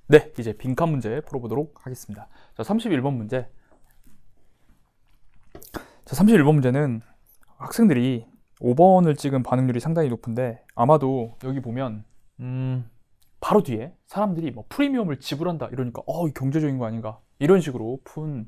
네, 이제 빈칸 문제 풀어보도록 하겠습니다. 자, 31번 문제. 자, 31번 문제는 학생들이 5번을 찍은 반응률이 상당히 높은데 아마도 여기 보면 바로 뒤에 사람들이 뭐 프리미엄을 지불한다 이러니까 이 경제적인 거 아닌가 이런 식으로 푼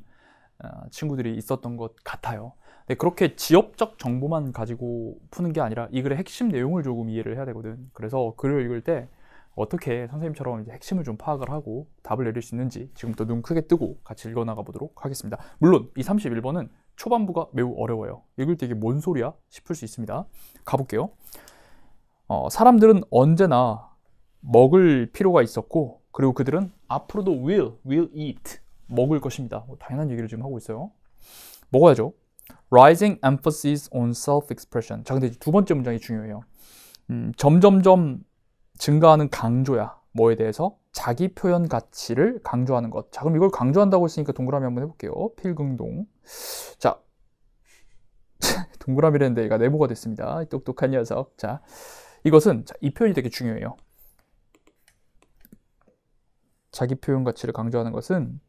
친구들이 있었던 것 같아요. 네, 그렇게 지역적 정보만 가지고 푸는 게 아니라 이 글의 핵심 내용을 조금 이해를 해야 되거든. 그래서 글을 읽을 때 어떻게 선생님처럼 이제 핵심을 좀 파악을 하고 답을 내릴 수 있는지 지금부터 눈 크게 뜨고 같이 읽어나가 보도록 하겠습니다. 물론 이 31번은 초반부가 매우 어려워요. 읽을 때 이게 뭔 소리야? 싶을 수 있습니다. 가볼게요. 사람들은 언제나 먹을 필요가 있었고 그리고 그들은 앞으로도 will eat 먹을 것입니다. 당연한 얘기를 지금 하고 있어요. 먹어야죠. Rising emphasis on self-expression. 자, 근데 두 번째 문장이 중요해요. 점점점 증가하는 강조야. 뭐에 대해서? 자기 표현 가치를 강조하는 것. 자, 그럼 이걸 강조한다고 했으니까 동그라미 한번 해볼게요. 필긍동. 자, 동그라미라는데 얘가 네모가 됐습니다. 똑똑한 녀석. 자, 이것은 이 표현이 되게 중요해요. 자기 표현 가치를 강조하는 것은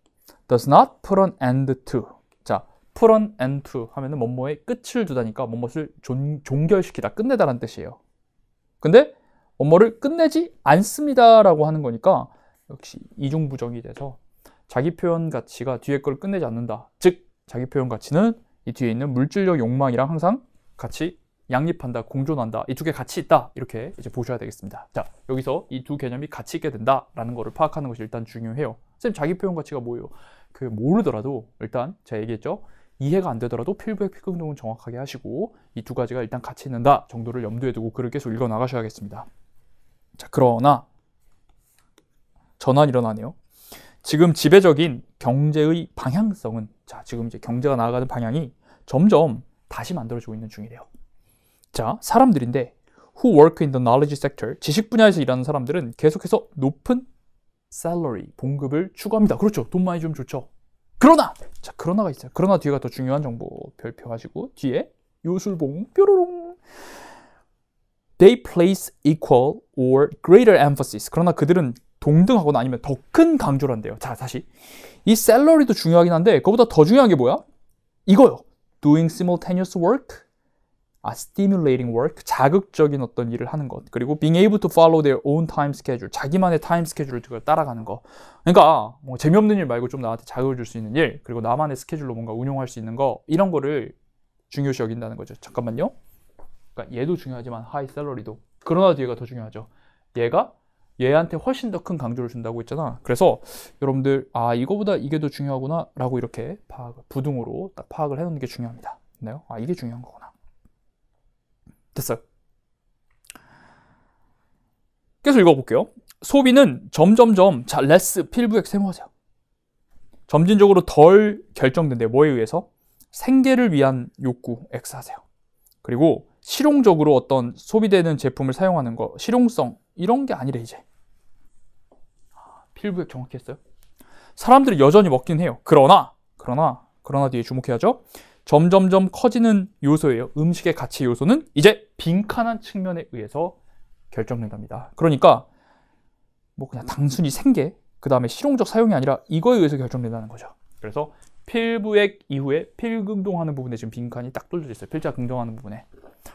does not put an end to. 자, put an end to 하면은 뭐뭐의 끝을 두다니까 뭐뭇을 종결시키다, 끝내다라는 뜻이에요. 근데 뭐뭐를 끝내지 않습니다라고 하는 거니까 역시 이중부정이 돼서 자기 표현 가치가 뒤에 걸 끝내지 않는다. 즉, 자기 표현 가치는 이 뒤에 있는 물질적 욕망이랑 항상 같이 양립한다, 공존한다. 이 두 개 같이 있다. 이렇게 이제 보셔야 되겠습니다. 자, 여기서 이 두 개념이 같이 있게 된다라는 거를 파악하는 것이 일단 중요해요. 선생님, 자기 표현 가치가 뭐예요? 모르더라도 일단 제가 얘기했죠. 이해가 안 되더라도 필부의 필긍동은 정확하게 하시고 이 두 가지가 일단 같이 있는다 정도를 염두에 두고 글을 계속 읽어 나가셔야겠습니다. 자, 그러나 전환이 일어나네요. 지금 지배적인 경제의 방향성은, 자, 지금 이제 경제가 나아가는 방향이 점점 다시 만들어지고 있는 중이래요. 자, 사람들인데 who work in the knowledge sector, 지식 분야에서 일하는 사람들은 계속해서 높은 salary, 봉급을 추구합니다. 그렇죠. 돈 많이 좀 좋죠. 그러나, 자, 그러나가 있어요. 그러나 뒤에가 더 중요한 정보 별표 가지고 뒤에 요술봉 뾰로롱. They place equal or greater emphasis. 그러나 그들은 동등하거나 아니면 더 큰 강조를 한대요. 자, 다시. 이 셀러리도 중요하긴 한데 그거보다 더 중요한 게 뭐야? 이거요. Doing simultaneous work, stimulating work, 자극적인 어떤 일을 하는 것. 그리고 being able to follow their own time schedule, 자기만의 타임 스케줄을 따라가는 거. 그러니까 뭐 재미없는 일 말고 좀 나한테 자극을 줄 수 있는 일, 그리고 나만의 스케줄로 뭔가 운용할 수 있는 거, 이런 거를 중요시 여긴다는 거죠. 잠깐만요. 그러니까 얘도 중요하지만 하이 셀러리도. 그러나 뒤에가 더 중요하죠. 얘가 얘한테 훨씬 더 큰 강조를 준다고 했잖아. 그래서 여러분들 이거보다 이게 더 중요하구나 라고 이렇게 부등호로 딱 파악을 해놓는 게 중요합니다. 네? 이게 중요한 거구나. 됐어요. 계속 읽어볼게요. 소비는 점점점, 자, less, 필부액 세모하세요. 점진적으로 덜 결정된대요. 뭐에 의해서? 생계를 위한 욕구, X 하세요. 그리고 실용적으로 어떤 소비되는 제품을 사용하는 거, 실용성, 이런 게 아니래, 이제. 필부액 정확히 했어요. 사람들이 여전히 먹긴 해요. 그러나 뒤에 주목해야죠. 점점점 커지는 요소예요. 음식의 가치 요소는 이제 빈칸한 측면에 의해서 결정된답니다. 그러니까 뭐 그냥 단순히 생계, 그 다음에 실용적 사용이 아니라 이거에 의해서 결정된다는 거죠. 그래서 필부액 이후에 필긍동하는 부분에 지금 빈칸이 딱 뚫려져 있어요. 필자 긍정하는 부분에.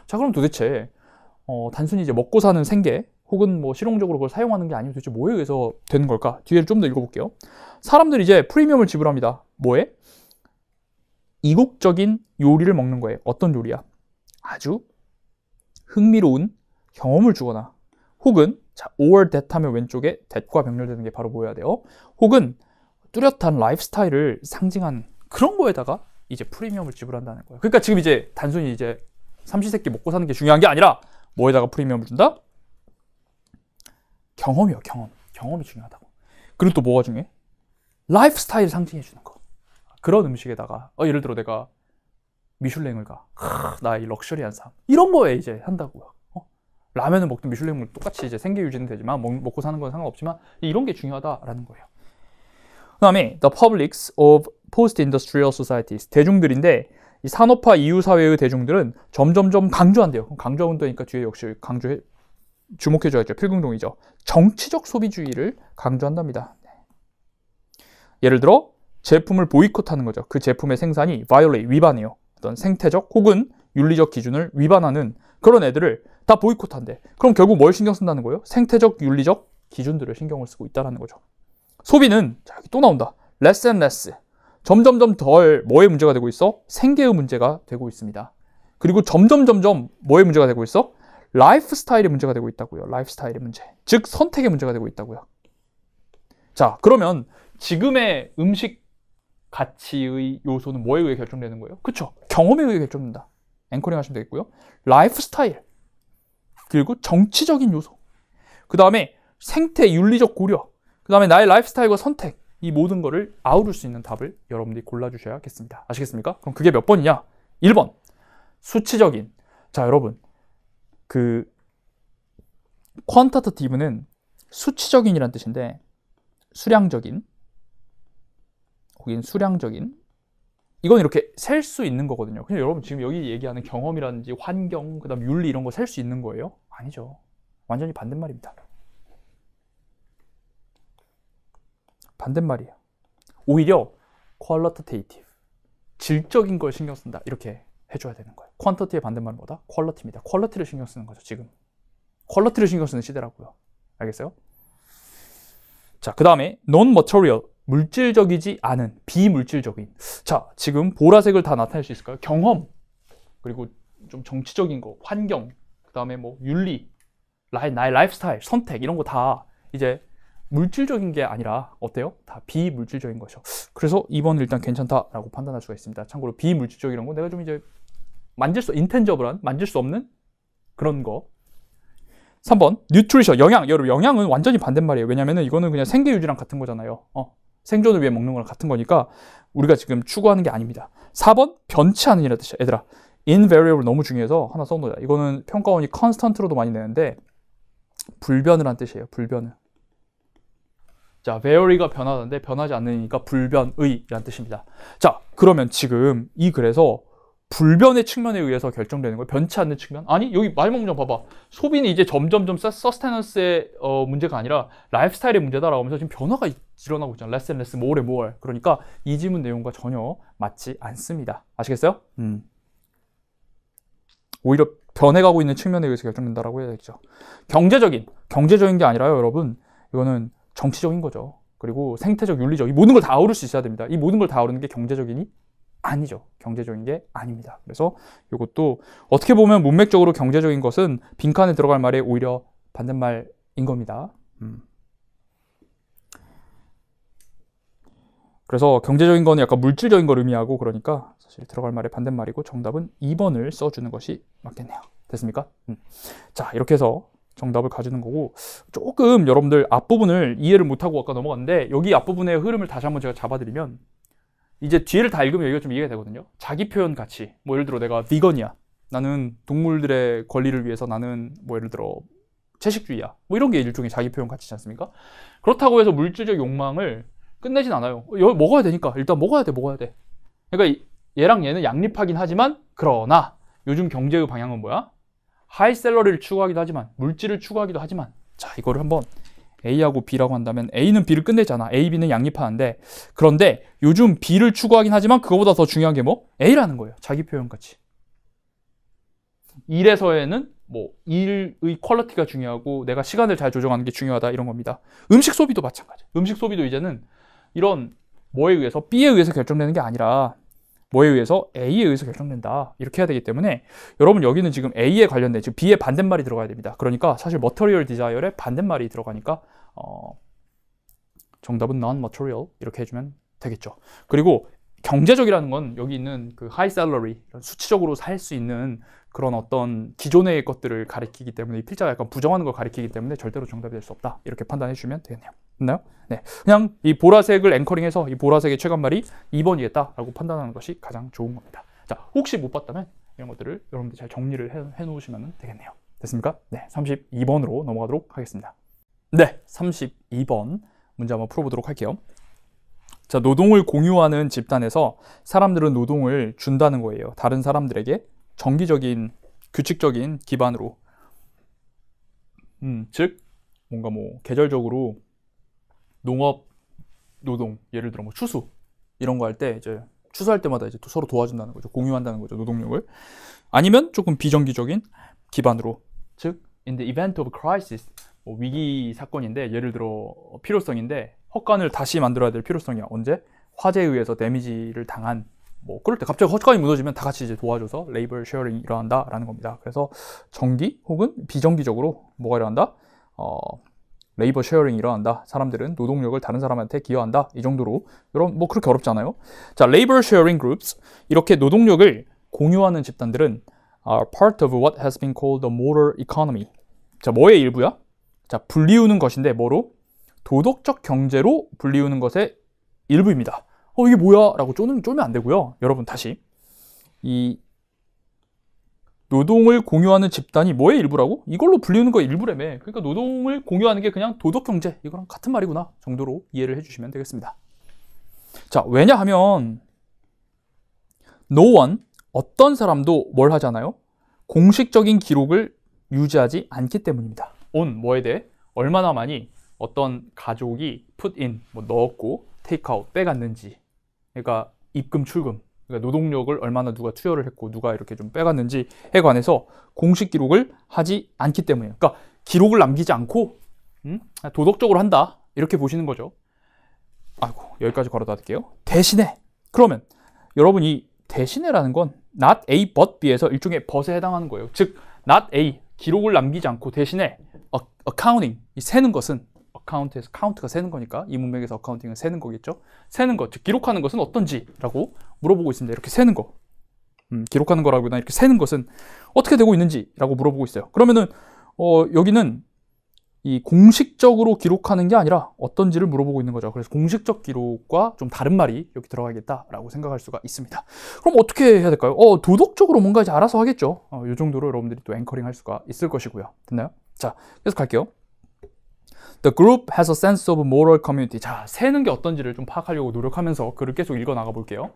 자, 그럼 도대체 단순히 이제 먹고 사는 생계 혹은 뭐 실용적으로 그걸 사용하는 게 아니면 도대체 뭐에 의해서 되는 걸까? 뒤에를 좀 더 읽어볼게요. 사람들이 이제 프리미엄을 지불합니다. 뭐에? 이국적인 요리를 먹는 거예요. 어떤 요리야? 아주 흥미로운 경험을 주거나 혹은, 자, or that 하면 왼쪽에 that과 병렬되는 게 바로 보여야 돼요. 혹은 뚜렷한 라이프스타일을 상징한 그런 거에다가 이제 프리미엄을 지불한다는 거예요. 그러니까 지금 이제 단순히 이제 삼시세끼 먹고 사는 게 중요한 게 아니라 뭐에다가 프리미엄을 준다? 경험이요, 경험. 경험이 중요하다고. 그리고 또 뭐가 중요해? 라이프스타일 상징해 주는 거. 그런 음식에다가 예를 들어 내가 미슐랭을 가. 나 이 럭셔리한 삶. 이런 거에 이제 한다고요. 라면을 먹든 미슐랭을 똑같이 이제 생계 유지는 되지만 먹고 사는 건 상관없지만 이런 게 중요하다라는 거예요. 그 다음에 the publics of post-industrial societies, 대중들인데 이 산업화 이후 사회의 대중들은 점점점 강조한대요. 강조하면 되니까 뒤에 역시 주목해줘야죠. 필긍동이죠. 정치적 소비주의를 강조한답니다. 네. 예를 들어 제품을 보이콧하는 거죠. 그 제품의 생산이 violate, 위반해요. 어떤 생태적 혹은 윤리적 기준을 위반하는 그런 애들을 다 보이콧한대. 그럼 결국 뭘 신경 쓴다는 거예요? 생태적, 윤리적 기준들을 신경을 쓰고 있다는 거죠. 소비는 자, 여기 또 나온다. less and less. 점점점 덜 뭐의 문제가 되고 있어? 생계의 문제가 되고 있습니다. 그리고 점점 뭐의 문제가 되고 있어? 라이프 스타일의 문제가 되고 있다고요. 라이프 스타일의 문제. 즉 선택의 문제가 되고 있다고요. 자, 그러면 지금의 음식 가치의 요소는 뭐에 의해 결정되는 거예요? 그쵸? 경험에 의해 결정된다. 앵커링 하시면 되겠고요. 라이프 스타일. 그리고 정치적인 요소. 그 다음에 생태 윤리적 고려. 그 다음에 나의 라이프 스타일과 선택. 이 모든 거를 아우를 수 있는 답을 여러분들이 골라주셔야겠습니다. 아시겠습니까? 그럼 그게 몇 번이냐? 1번. 수치적인. 자, 여러분. 그 quantitative는 수치적인이란 뜻인데 수량적인 혹은 수량적인 이건 이렇게 셀 수 있는 거거든요. 그냥 여러분 지금 여기 얘기하는 경험이라든지 환경, 그 다음 윤리 이런 거 셀 수 있는 거예요? 아니죠. 완전히 반대말입니다. 반대말이에요. 오히려 qualitative, 질적인 걸 신경 쓴다. 이렇게 해줘야 되는 거예요. quantity의 반대말은 뭐다? quality입니다. quality를 신경 쓰는 거죠, 지금. quality를 신경 쓰는 시대라고요. 알겠어요? 자, 그 다음에 non-material, 물질적이지 않은, 비물질적인. 자, 지금 보라색을 다 나타낼 수 있을까요? 경험, 그리고 좀 정치적인 거, 환경, 그 다음에 뭐 윤리, 나의 라이프 스타일, 선택 이런 거 다 이제 물질적인 게 아니라 어때요? 다 비물질적인 거죠. 그래서 2번은 일단 괜찮다라고 판단할 수가 있습니다. 참고로 비물질적이란 건 내가 좀 이제 인텐저블한, 만질 수 없는 그런 거. 3번 뉴트리션, 영양. 여러분 영양은 완전히 반대말이에요. 왜냐면은 이거는 그냥 생계 유지랑 같은 거잖아요. 생존을 위해 먹는 거랑 같은 거니까 우리가 지금 추구하는 게 아닙니다. 4번 변치 않은 이라는 뜻이야. 얘들아, invariable 너무 중요해서 하나 써놓자. 이거는 평가원이 constant로도 많이 내는데 불변을 한 뜻이에요. 불변을. 자, vary가 변하는데 변하지 않으니까 불변의란 뜻입니다. 자, 그러면 지금 이 글에서 불변의 측면에 의해서 결정되는 거예요. 변치 않는 측면? 아니, 여기 마지막 문장 봐봐. 소비는 이제 점점점 서스테넌스의 문제가 아니라 라이프 스타일의 문제다라고 하면서 지금 변화가 일어나고 있잖아. less and less, more and more. 그러니까 이 지문 내용과 전혀 맞지 않습니다. 아시겠어요? 오히려 변해가고 있는 측면에 의해서 결정된다라고 해야 되겠죠. 경제적인 게 아니라요, 여러분. 이거는 정치적인 거죠. 그리고 생태적, 윤리적, 이 모든 걸 다 아우를 수 있어야 됩니다. 이 모든 걸 다 아우르는 게 경제적인이 아니죠. 경제적인 게 아닙니다. 그래서 이것도 어떻게 보면 문맥적으로 경제적인 것은 빈칸에 들어갈 말에 오히려 반대말인 겁니다. 그래서 경제적인 거는 약간 물질적인 걸 의미하고 그러니까 사실 들어갈 말의 반대말이고 정답은 2번을 써주는 것이 맞겠네요. 됐습니까? 자, 이렇게 해서 정답을 가지는 거고 조금 여러분들 앞부분을 이해를 못하고 아까 넘어갔는데 여기 앞부분의 흐름을 다시 한번 제가 잡아드리면 이제 뒤를 다 읽으면 여기가 좀 이해가 되거든요. 자기 표현 가치. 뭐 예를 들어 내가 비건이야. 나는 동물들의 권리를 위해서 나는 뭐 예를 들어 채식주의야. 뭐 이런 게 일종의 자기 표현 가치지 않습니까? 그렇다고 해서 물질적 욕망을 끝내진 않아요. 먹어야 되니까. 일단 먹어야 돼. 그러니까 얘랑 얘는 양립하긴 하지만 그러나 요즘 경제의 방향은 뭐야? 하이 셀러리를 추구하기도 하지만 물질을 추구하기도 하지만 자, 이거를 한번 A하고 B라고 한다면 A는 B를 끝내잖아. A, B는 양립하는데 그런데 요즘 B를 추구하긴 하지만 그거보다 더 중요한 게 뭐? A라는 거예요. 자기 표현 가치. 일에서에는 뭐 일의 퀄리티가 중요하고 내가 시간을 잘 조정하는 게 중요하다 이런 겁니다. 음식 소비도 마찬가지. 음식 소비도 이제는 이런 뭐에 의해서 B에 의해서 결정되는 게 아니라 뭐에 의해서 A에 의해서 결정된다. 이렇게 해야 되기 때문에 여러분 여기는 지금 A에 관련된 지금 B의 반대말이 들어가야 됩니다. 그러니까 사실 material desire의 반대말이 들어가니까 정답은 non-material 이렇게 해주면 되겠죠. 그리고 경제적이라는 건 여기 있는 그 high salary 수치적으로 살 수 있는 그런 어떤 기존의 것들을 가리키기 때문에 이 필자가 약간 부정하는 걸 가리키기 때문에 절대로 정답이 될 수 없다. 이렇게 판단해 주시면 되겠네요. 됐나요? 네, 그냥 이 보라색을 앵커링해서 이 보라색의 최간말이 2번이겠다라고 판단하는 것이 가장 좋은 겁니다. 자, 혹시 못 봤다면 이런 것들을 여러분들 잘 정리를 해 놓으시면 되겠네요. 됐습니까? 네, 32번으로 넘어가도록 하겠습니다. 네, 32번 문제 한번 풀어보도록 할게요. 자, 노동을 공유하는 집단에서 사람들은 노동을 준다는 거예요. 다른 사람들에게 정기적인, 규칙적인 기반으로. 즉, 뭔가 뭐 계절적으로 농업 노동, 예를 들어 뭐 추수 이런 거 할 때 이제 추수할 때마다 이제 서로 도와준다는 거죠. 공유한다는 거죠. 노동력을. 아니면 조금 비정기적인 기반으로, 즉 in the event of crisis, 뭐 위기 사건인데 예를 들어 필요성인데 헛간을 다시 만들어야 될 필요성이야. 언제? 화재에 의해서 데미지를 당한, 뭐 그럴 때 갑자기 헛간이 무너지면 다 같이 이제 도와줘서 레이버 쉐어링이 일어난다라는 겁니다. 그래서 정기 혹은 비정기적으로 뭐가 일어난다? 레이버 쉐어링이 일어난다. 사람들은 노동력을 다른 사람한테 기여한다. 이 정도로. 여러분 뭐 그렇게 어렵잖아요. 자, 레이버 쉐어링 그룹스, 이렇게 노동력을 공유하는 집단들은 are part of what has been called the moral economy. 자, 뭐의 일부야? 자, 불리우는 것인데 뭐로? 도덕적 경제로 불리우는 것의 일부입니다. 이게 뭐야? 라고 쫄면 안 되고요. 여러분 다시, 이 노동을 공유하는 집단이 뭐의 일부라고? 이걸로 불리우는 거 일부라며. 그러니까 노동을 공유하는 게 그냥 도덕경제, 이거랑 같은 말이구나 정도로 이해를 해주시면 되겠습니다. 자, 왜냐하면 no one, 어떤 사람도 뭘 하잖아요? 공식적인 기록을 유지하지 않기 때문입니다. on, 뭐에 대해? 얼마나 많이 어떤 가족이 put in, 뭐 넣었고 take out, 빼갔는지, 그러니까 입금 출금, 그러니까 노동력을 얼마나 누가 투여를 했고 누가 이렇게 좀 빼갔는지에 관해서 공식 기록을 하지 않기 때문이에요. 그러니까 기록을 남기지 않고 도덕적으로 한다, 이렇게 보시는 거죠. 아이고, 여기까지 걸어둬둘게요. 대신에, 그러면 여러분 이 대신에라는 건 not A but B에서 일종의 but에 해당하는 거예요. 즉 not A, 기록을 남기지 않고 대신에 accounting, 이 세는 것은, account에서 count가 세는 거니까 이 문맥에서 accounting은 세는 거겠죠. 세는 것, 즉 기록하는 것은 어떤지라고 물어보고 있습니다. 이렇게 세는 거, 기록하는 거라기보다 이렇게 세는 것은 어떻게 되고 있는지라고 물어보고 있어요. 그러면은 여기는 이 공식적으로 기록하는 게 아니라 어떤지를 물어보고 있는 거죠. 그래서 공식적 기록과 좀 다른 말이 여기 들어가겠다라고 생각할 수가 있습니다. 그럼 어떻게 해야 될까요? 도덕적으로 뭔가 이제 알아서 하겠죠. 이 정도로 여러분들이 또 앵커링 할 수가 있을 것이고요. 됐나요? 자, 계속 갈게요. The group has a sense of moral community. 자, 세는 게 어떤지를 좀 파악하려고 노력하면서 글을 계속 읽어 나가 볼게요.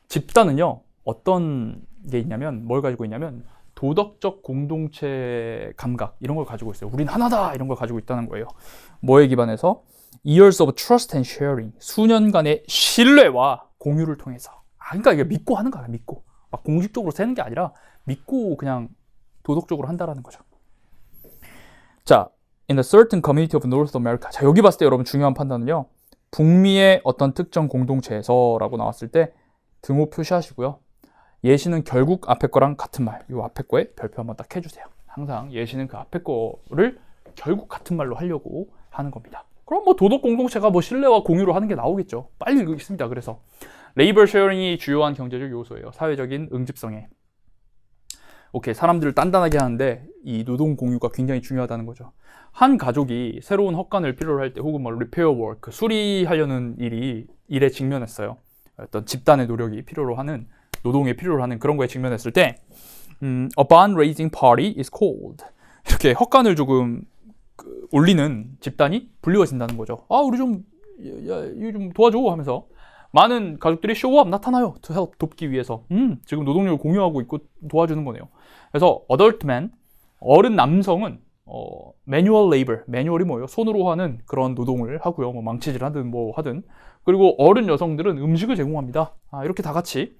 집단은요, 어떤 게 있냐면, 뭘 가지고 있냐면 도덕적 공동체 감각, 이런 걸 가지고 있어요. 우린 하나다, 이런 걸 가지고 있다는 거예요. 뭐에 기반해서? Years of trust and sharing, 수년간의 신뢰와 공유를 통해서. 그러니까 이게 믿고 하는 거야. 믿고, 막 공식적으로 세는 게 아니라 믿고 그냥 도덕적으로 한다라는 거죠. 자, in a certain community of North America. 자, 여기 봤을 때 여러분 중요한 판단은요, 북미의 어떤 특정 공동체에서라고 나왔을 때 등호 표시하시고요. 예시는 결국 앞에 거랑 같은 말, 이 앞에 거에 별표 한번 딱 해주세요. 항상 예시는 그 앞에 거를 결국 같은 말로 하려고 하는 겁니다. 그럼 뭐 도덕 공동체가 뭐 신뢰와 공유로 하는 게 나오겠죠. 빨리 읽겠습니다. 그래서 레이버 쉐어링이 주요한 경제적 요소예요. 사회적인 응집성에. 오케이, 사람들을 단단하게 하는데 이 노동 공유가 굉장히 중요하다는 거죠. 한 가족이 새로운 헛간을 필요로 할 때, 혹은 뭐 리페어 워크, 수리하려는 일에 직면했어요. 어떤 집단의 노력이 필요로 하는, 노동에 필요로 하는 그런 거에 직면했을 때 a bond raising party is called. 이렇게 헛간을 조금 올리는 집단이 불리워진다는 거죠. 우리 좀, 이거 좀 도와줘 하면서 많은 가족들이 쇼업 나타나요. to help, 돕기 위해서. 지금 노동력을 공유하고 있고 도와주는 거네요. 그래서 adult man, 어른 남성은 manual labor, 매뉴얼이 뭐예요? 손으로 하는 그런 노동을 하고요. 뭐 망치질 하든 뭐 하든. 그리고 어른 여성들은 음식을 제공합니다. 이렇게 다 같이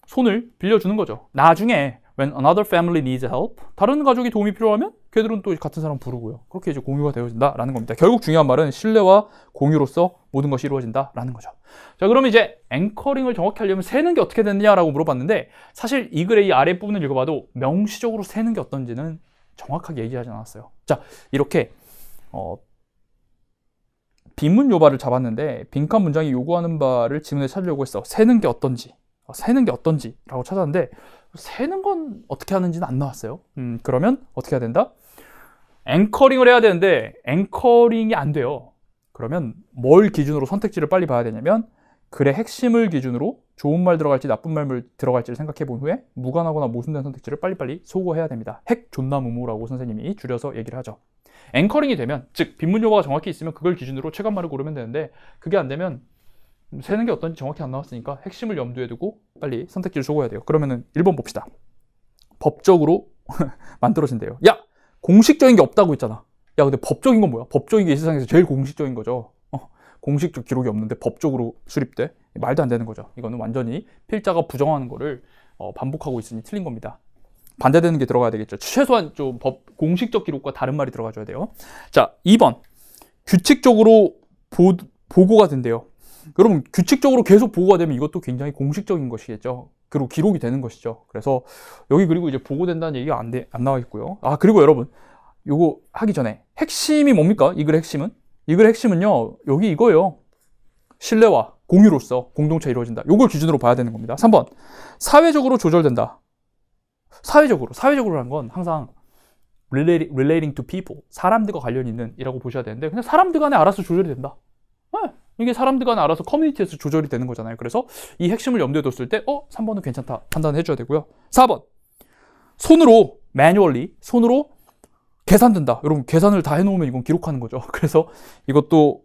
손을 빌려주는 거죠. 나중에 when another family needs help, 다른 가족이 도움이 필요하면 걔들은 또 같은 사람 부르고요. 그렇게 이제 공유가 되어진다라는 겁니다. 결국 중요한 말은 신뢰와 공유로서 모든 것이 이루어진다라는 거죠. 자, 그럼 이제 앵커링을 정확히 하려면 세는 게 어떻게 되느냐라고 물어봤는데, 사실 이 글의 이 아랫부분을 읽어봐도 명시적으로 세는 게 어떤지는 정확하게 얘기하지 않았어요. 자, 이렇게 빈문 요발을 잡았는데 빈칸 문장이 요구하는 바를 지문에 찾으려고 했어. 세는 게 어떤지, 세는 게 어떤지라고 찾았는데 세는 건 어떻게 하는지는 안 나왔어요. 그러면 어떻게 해야 된다? 앵커링을 해야 되는데 앵커링이 안 돼요. 그러면 뭘 기준으로 선택지를 빨리 봐야 되냐면, 글의 핵심을 기준으로 좋은 말 들어갈지 나쁜 말 들어갈지를 생각해 본 후에 무관하거나 모순된 선택지를 빨리빨리 소거해야 됩니다. 핵 존나무무라고 선생님이 줄여서 얘기를 하죠. 앵커링이 되면, 즉 빈문 요바가 정확히 있으면 그걸 기준으로 최간말을 고르면 되는데, 그게 안 되면 세는 게 어떤지 정확히 안 나왔으니까 핵심을 염두에 두고 빨리 선택지를 소거해야 돼요. 그러면은 1번 봅시다. 법적으로 만들어진대요. 야, 공식적인 게 없다고 했잖아. 야, 근데 법적인 건 뭐야? 법적인 게 이 세상에서 제일 공식적인 거죠. 공식적 기록이 없는데 법적으로 수립돼? 말도 안 되는 거죠. 이거는 완전히 필자가 부정하는 거를 반복하고 있으니 틀린 겁니다. 반대되는 게 들어가야 되겠죠. 최소한 좀 공식적 기록과 다른 말이 들어가줘야 돼요. 자, 2번. 규칙적으로 보고가 된대요. 여러분, 규칙적으로 계속 보고가 되면 이것도 굉장히 공식적인 것이겠죠. 그리고 기록이 되는 것이죠. 그래서 여기 그리고 이제 보고된다는 얘기가 안 나와 있고요. 아, 그리고 여러분, 요거 하기 전에 핵심이 뭡니까? 이 글의 핵심은? 이 글의 핵심은요, 여기 이거예요. 신뢰와 공유로서 공동체 이루어진다. 요걸 기준으로 봐야 되는 겁니다. 3번. 사회적으로 조절된다. 사회적으로라는 건 항상 relating to people. 사람들과 관련이 있는 이라고 보셔야 되는데, 그냥 사람들 간에 알아서 조절이 된다. 네. 이게 사람들 간에 알아서 커뮤니티에서 조절이 되는 거잖아요. 그래서 이 핵심을 염두에 뒀을 때 3번은 괜찮다 판단해 줘야 되고요. 4번. 손으로 manually 손으로 계산된다. 여러분, 계산을 다 해놓으면 이건 기록하는 거죠. 그래서 이것도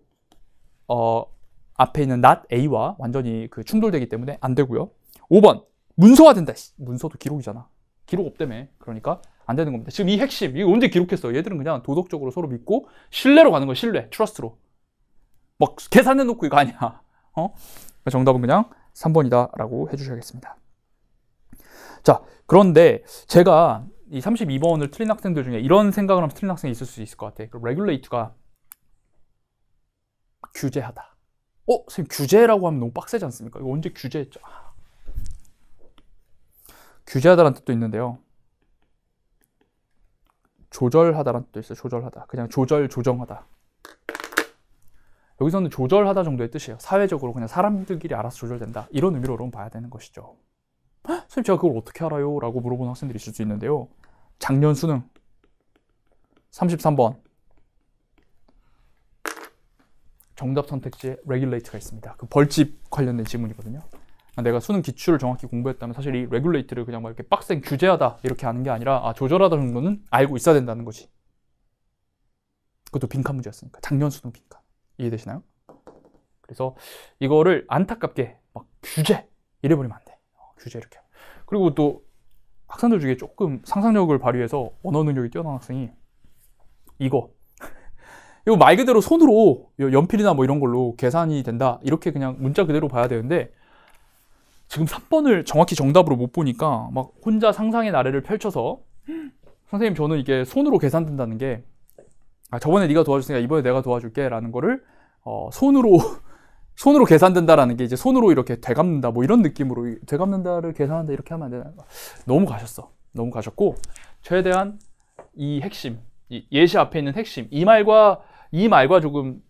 앞에 있는 not A와 완전히 충돌되기 때문에 안 되고요. 5번. 문서화된다. 문서도 기록이잖아. 기록 없다며. 그러니까 안 되는 겁니다. 지금 이 핵심, 이거 언제 기록했어? 얘들은 그냥 도덕적으로 서로 믿고 신뢰로 가는 거야. 신뢰, 트러스트로. 막 계산해놓고 이거 아니야. 정답은 그냥 3번이다 라고 해주셔야겠습니다. 자, 그런데 제가 이 32번을 틀린 학생들 중에 이런 생각을 하면 틀린 학생이 있을 수 있을 것 같아. regulate가 규제하다. 선생님, 규제라고 하면 너무 빡세지 않습니까? 이거 언제 규제했죠? 규제하다라는 뜻도 있는데요. 조절하다라는 뜻도 있어요. 조절하다. 그냥 조정하다. 여기서는 조절하다 정도의 뜻이에요. 사회적으로 그냥 사람들끼리 알아서 조절된다. 이런 의미로 여러분 봐야 되는 것이죠. 선생님, 제가 그걸 어떻게 알아요? 라고 물어보는 학생들이 있을 수 있는데요. 작년 수능 33번 정답 선택지에 regulate가 있습니다. 그 벌집 관련된 지문이거든요. 내가 수능 기출을 정확히 공부했다면 사실 이 regulate를 그냥 막 이렇게 빡센 규제하다 이렇게 하는 게 아니라 조절하다 정도는 알고 있어야 된다는 거지. 그것도 빈칸 문제였으니까. 작년 수능 빈칸. 이해되시나요? 그래서 이거를 안타깝게 막 규제 이래버리면 안 돼. 규제 이렇게. 그리고 또 학생들 중에 조금 상상력을 발휘해서 언어 능력이 뛰어난 학생이 이거 말 그대로 손으로 연필이나 뭐 이런 걸로 계산이 된다 이렇게 그냥 문자 그대로 봐야 되는데, 지금 3번을 정확히 정답으로 못 보니까 막 혼자 상상의 나래를 펼쳐서 선생님, 저는 이게 손으로 계산된다는 게 저번에 네가 도와줬으니까 이번에 내가 도와줄게 라는 거를 손으로 계산된다라는 게 이제 손으로 이렇게 되갚는다 뭐 이런 느낌으로 되갚는다를 계산한다 이렇게 하면 안 되나. 너무 가셨고 최대한 이 핵심, 이 예시 앞에 있는 핵심, 이 말과 조금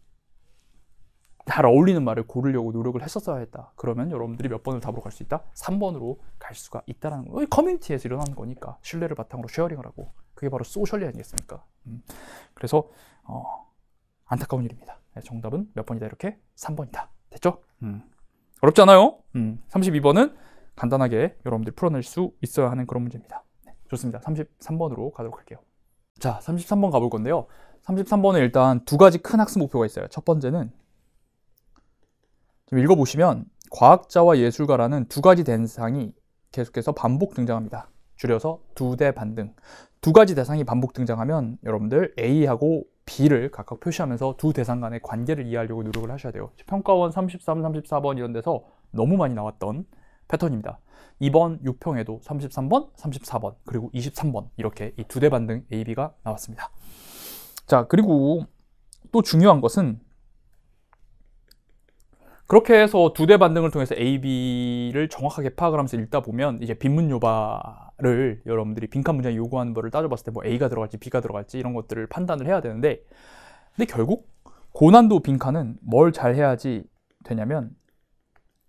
잘 어울리는 말을 고르려고 노력을 했었어야 했다. 그러면 여러분들이 몇 번을 답으로 갈 수 있다? 3번으로 갈 수가 있다는 거. 커뮤니티에서 일어나는 거니까 신뢰를 바탕으로 쉐어링을 하고, 그게 바로 소셜리 아니겠습니까? 그래서 안타까운 일입니다. 정답은 몇 번이다? 이렇게 3번이다. 됐죠? 어렵지 않아요? 32번은 간단하게 여러분들이 풀어낼 수 있어야 하는 그런 문제입니다. 네, 좋습니다. 33번으로 가도록 할게요. 자, 33번 가볼 건데요. 33번에 일단 두 가지 큰 학습 목표가 있어요. 첫 번째는 좀 읽어보시면 과학자와 예술가라는 두 가지 대상이 계속해서 반복 등장합니다. 줄여서 두 대 반등. 두 가지 대상이 반복 등장하면 여러분들 A하고 B를 각각 표시하면서 두 대상 간의 관계를 이해하려고 노력을 하셔야 돼요. 평가원 33, 34번 이런 데서 너무 많이 나왔던 패턴입니다. 이번 6평에도 33번, 34번, 그리고 23번 이렇게 이 두 대 반등 A, B가 나왔습니다. 자, 그리고 또 중요한 것은 그렇게 해서 두 대 반등을 통해서 A, B를 정확하게 파악을 하면서 읽다 보면 이제 빈문 요바를 여러분들이 빈칸 문장이 요구하는 거를 따져봤을 때 뭐 A가 들어갈지 B가 들어갈지 이런 것들을 판단을 해야 되는데, 근데 결국 고난도 빈칸은 뭘 잘 해야지 되냐면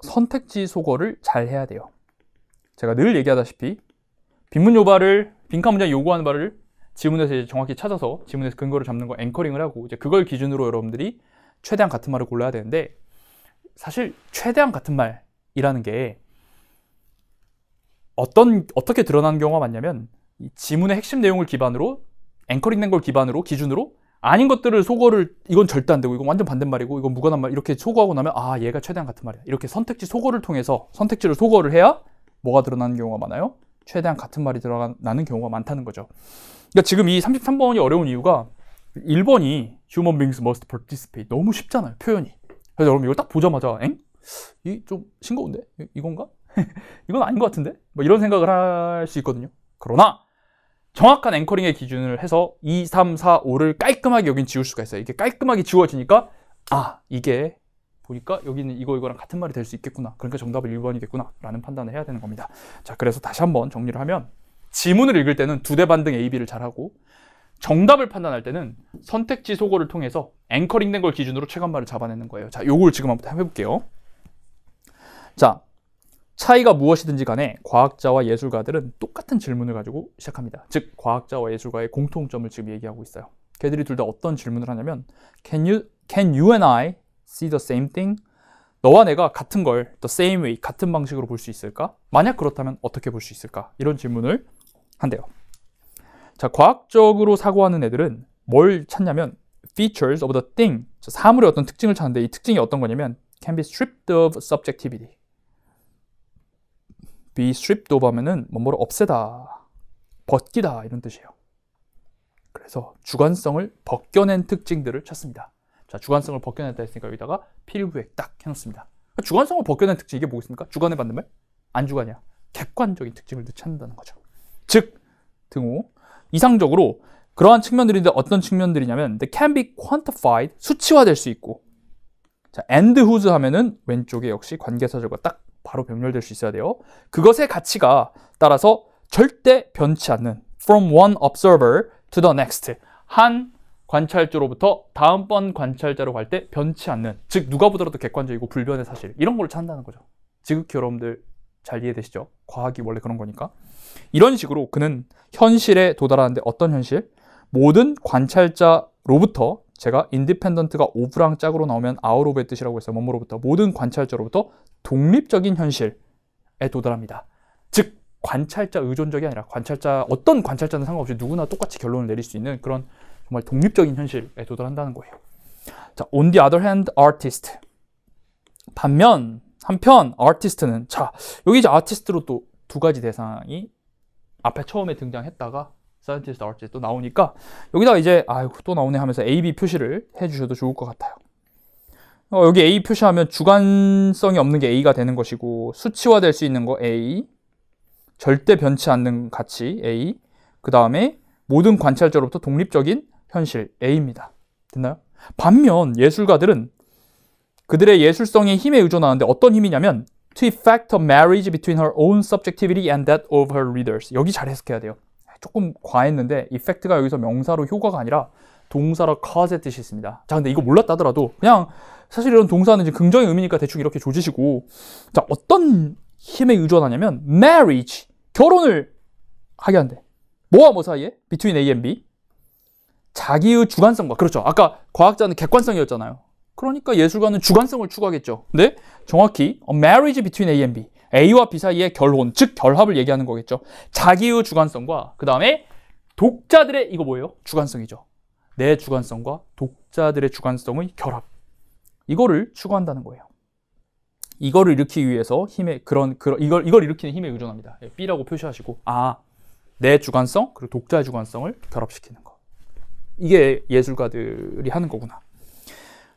선택지 소거를 잘 해야 돼요. 제가 늘 얘기하다시피 빈문 요바를 빈칸 문장이 요구하는 바를 지문에서 이제 정확히 찾아서 지문에서 근거를 잡는 거 앵커링을 하고 이제 그걸 기준으로 여러분들이 최대한 같은 말을 골라야 되는데, 사실 최대한 같은 말이라는 게 어떻게 드러나는 경우가 많냐면 이 지문의 핵심 내용을 기반으로 앵커링된 걸 기준으로 아닌 것들을 소거를 이건 절대 안 되고 이건 완전 반대말이고 이건 무관한 말 이렇게 소거하고 나면 얘가 최대한 같은 말이야. 이렇게 선택지 소거를 통해서 선택지를 소거를 해야 뭐가 드러나는 경우가 많아요? 최대한 같은 말이 드러나는 경우가 많다는 거죠. 그러니까 지금 이 33번이 어려운 이유가 1번이 Human beings must participate 너무 쉽잖아요. 표현이. 그래서 여러분 이걸 딱 보자마자 이 좀 싱거운데? 이건가? 이건 아닌 것 같은데? 뭐 이런 생각을 할 수 있거든요. 그러나 정확한 앵커링의 기준을 해서 2, 3, 4, 5를 깔끔하게 여긴 지울 수가 있어요. 이게 깔끔하게 지워지니까 이게 보니까 여기는 이거랑 같은 말이 될 수 있겠구나. 그러니까 정답은 1번이겠구나 라는 판단을 해야 되는 겁니다. 자, 그래서 다시 한번 정리를 하면 지문을 읽을 때는 두대 반등 A, B를 잘하고 정답을 판단할 때는 선택지 소거를 통해서 앵커링된 걸 기준으로 최간말을 잡아내는 거예요. 자, 요걸 지금 한번 해볼게요. 자, 차이가 무엇이든지 간에 과학자와 예술가들은 똑같은 질문을 가지고 시작합니다. 즉, 과학자와 예술가의 공통점을 지금 얘기하고 있어요. 걔들이 둘 다 어떤 질문을 하냐면 can you and I see the same thing? 너와 내가 같은 걸 the same way, 같은 방식으로 볼 수 있을까? 만약 그렇다면 어떻게 볼 수 있을까? 이런 질문을 한대요. 자, 과학적으로 사고하는 애들은 뭘 찾냐면 features of the thing, 사물의 어떤 특징을 찾는데 이 특징이 어떤 거냐면 can be stripped of subjectivity. be stripped of 하면은 뭐뭐를 없애다, 벗기다 이런 뜻이에요. 그래서 주관성을 벗겨낸 특징들을 찾습니다. 자, 주관성을 벗겨냈다 했으니까 여기다가 필부에 딱 해놓습니다. 주관성을 벗겨낸 특징 이게 뭐겠습니까? 주관에 받는 말? 안 주관이야. 객관적인 특징을 찾는다는 거죠. 즉, 등호 이상적으로 그러한 측면들인데 어떤 측면들이냐면 they can be quantified, 수치화될 수 있고, 자, and whose 하면은 왼쪽에 역시 관계사절과 딱 바로 병렬될 수 있어야 돼요. 그것의 가치가 따라서 절대 변치 않는 from one observer to the next, 한 관찰자로부터 다음번 관찰자로 갈 때 변치 않는, 즉 누가 보더라도 객관적이고 불변의 사실, 이런 걸 찾는다는 거죠. 지극히 여러분들 잘 이해되시죠? 과학이 원래 그런 거니까. 이런 식으로 그는 현실에 도달하는데 어떤 현실? 모든 관찰자로부터, 제가 인디펜던트가 오브랑 짝으로 나오면 아웃 오브의 뜻이라고 했어요. 뭐뭐로부터, 모든 관찰자로부터 독립적인 현실에 도달합니다. 즉 관찰자 의존적이 아니라 어떤 관찰자는 상관없이 누구나 똑같이 결론을 내릴 수 있는 그런 정말 독립적인 현실에 도달한다는 거예요. 자, on the other hand, artist. 한편 아티스트는, 자, 여기 이제 아티스트로 또 두 가지 대상이 앞에 처음에 등장했다가 scientist, artist 또 나오니까 여기다가 이제 또 나오네 하면서 A, B 표시를 해주셔도 좋을 것 같아요. 여기 A 표시하면 주관성이 없는 게 A가 되는 것이고, 수치화될 수 있는 거 A, 절대 변치 않는 가치 A, 그 다음에 모든 관찰자로부터 독립적인 현실 A입니다. 됐나요? 반면 예술가들은 그들의 예술성의 힘에 의존하는데 어떤 힘이냐면 to effect a marriage between her own subjectivity and that of her readers. 여기 잘 해석해야 돼요. 조금 과했는데 effect가 여기서 명사로 효과가 아니라 동사로 cause의 뜻이 있습니다. 자, 근데 이거 몰랐다 하더라도 그냥 사실 이런 동사는 이제 긍정의 의미니까 대충 이렇게 조지시고, 자, 어떤 힘에 의존하냐면 marriage, 결혼을 하게 한대. 뭐와 뭐 사이에? between A and B. 자기의 주관성과, 그렇죠. 아까 과학자는 객관성이었잖아요. 그러니까 예술가는 주관성을 추구하겠죠. 근데 정확히 a marriage between A and B, A와 B 사이의 결혼, 즉 결합을 얘기하는 거겠죠. 자기의 주관성과 그 다음에 독자들의, 이거 뭐예요? 주관성이죠. 내 주관성과 독자들의 주관성의 결합, 이거를 추구한다는 거예요. 이거를 일으키기 위해서 이걸 일으키는 힘에 의존합니다. B라고 표시하시고, 내 주관성 그리고 독자의 주관성을 결합시키는 거, 이게 예술가들이 하는 거구나.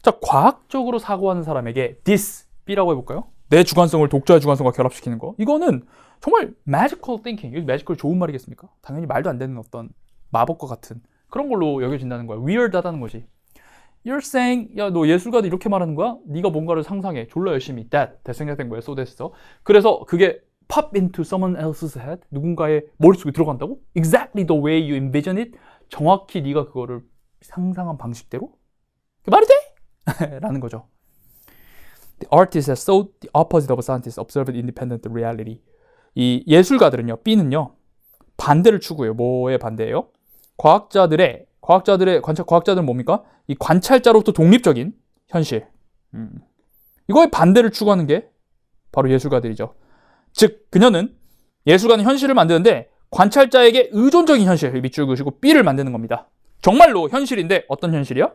자, 과학적으로 사고하는 사람에게 this, B라고 해볼까요? 내 주관성을 독자의 주관성과 결합시키는 거, 이거는 정말 magical thinking, magical 좋은 말이겠습니까? 당연히 말도 안 되는 어떤 마법과 같은 그런 걸로 여겨진다는 거야. weird하다는 것이. You're saying, 야, 너 예술가도 이렇게 말하는 거야? 네가 뭔가를 상상해. 졸라 열심히. That. 대생략된 거예요. so that's. 그래서 그게 pop into someone else's head. 누군가의 머릿속에 들어간다고? Exactly the way you envision it. 정확히 네가 그거를 상상한 방식대로? 말이 돼? 라는 거죠. The artist has sought the opposite of a scientist observed independent reality. 이 예술가들은요, B는요, 반대를 추구해요. 뭐의 반대예요? 과학자들은 뭡니까? 이 관찰자로부터 독립적인 현실. 이거의 반대를 추구하는 게 바로 예술가들이죠. 즉, 그녀는 예술가는 현실을 만드는데 관찰자에게 의존적인 현실, 밑줄 그으시고 B를 만드는 겁니다. 정말로 현실인데 어떤 현실이야?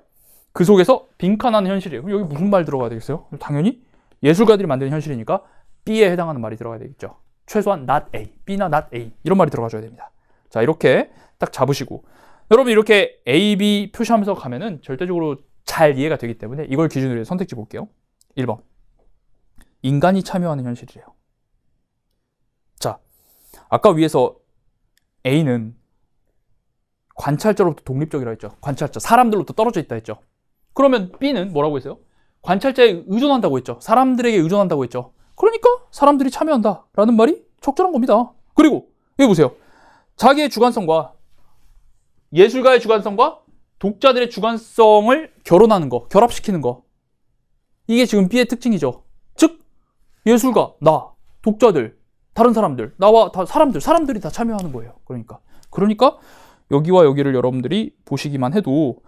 그 속에서 빈칸하는 현실이에요. 그럼 여기 무슨 말 들어가야 되겠어요? 당연히 예술가들이 만드는 현실이니까 B에 해당하는 말이 들어가야 되겠죠. 최소한 not A, B나 not A 이런 말이 들어가줘야 됩니다. 자, 이렇게 딱 잡으시고, 여러분 이렇게 A, B 표시하면서 가면은 절대적으로 잘 이해가 되기 때문에 이걸 기준으로 해서 선택지 볼게요. 1번. 인간이 참여하는 현실이래요. 자, 아까 위에서 A는 관찰자로부터 독립적이라 했죠. 관찰자, 사람들로부터 떨어져 있다 했죠. 그러면 B는 뭐라고 했어요? 관찰자에 의존한다고 했죠. 사람들에게 의존한다고 했죠. 그러니까 사람들이 참여한다 라는 말이 적절한 겁니다. 그리고 여기 보세요. 자기의 주관성과 예술가의 주관성과 독자들의 주관성을 결혼하는 거, 결합시키는 거. 이게 지금 B의 특징이죠. 즉 예술가, 나, 독자들, 다른 사람들, 나와 다 사람들이 다 참여하는 거예요. 그러니까 여기와 여기를 여러분들이 보시기만 해도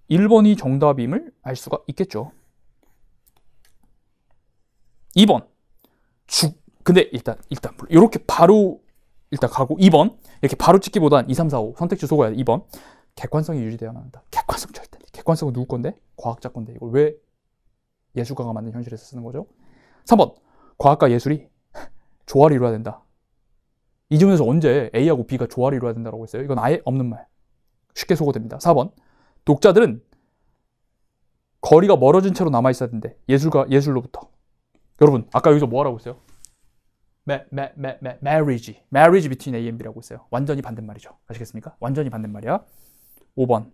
1번이 정답임을 알 수가 있겠죠. 2번. 근데 일단 이렇게 바로 일단 가고 2번. 이렇게 바로 찍기보단 2, 3, 4, 5 선택지 속어야 돼. 2번. 객관성이 유지되어야 한다. 객관성 절대. 객관성은 누구 건데? 과학자 건데. 이걸 왜 예술가가 만든 현실에서 쓰는 거죠? 3번. 과학과 예술이 조화를 이루어야 된다. 이 점에서 언제 A하고 B가 조화를 이루어야 된다고 했어요? 이건 아예 없는 말. 쉽게 소거됩니다. 4번. 독자들은 거리가 멀어진 채로 남아있어야 된대. 예술로부터. 여러분, 아까 여기서 뭐 하라고 했어요? marriage between A and B라고 했어요. 완전히 반대말이죠. 아시겠습니까? 완전히 반대말이야. 5번.